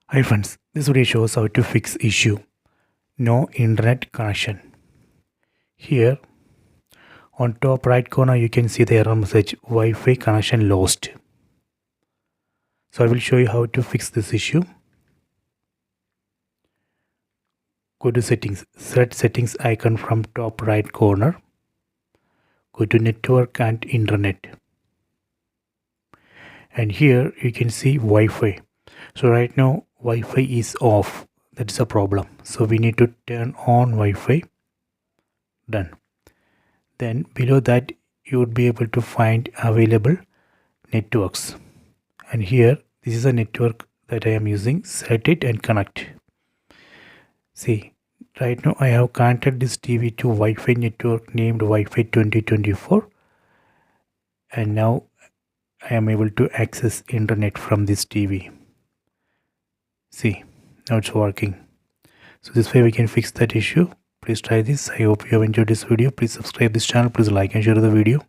Hi friends, this video shows how to fix issue no internet connection. Here on top right corner you can see the error message Wi-Fi connection lost. So I will show you how to fix this issue. Go to settings, select settings icon from top right corner. Go to network and internet. And here you can see Wi-Fi. So right now Wi-Fi is off. That is a problem. So we need to turn on Wi-Fi. Done. Then below that you would be able to find available networks. And here this is a network that I am using. Select it and connect. See, right now I have connected this TV to Wi-Fi network named Wi-Fi 2024. And now I am able to access internet from this TV. See, now it's working. So this way we can fix that issue. Please try this. I hope you have enjoyed this video. Please subscribe this channel. Please like and share the video.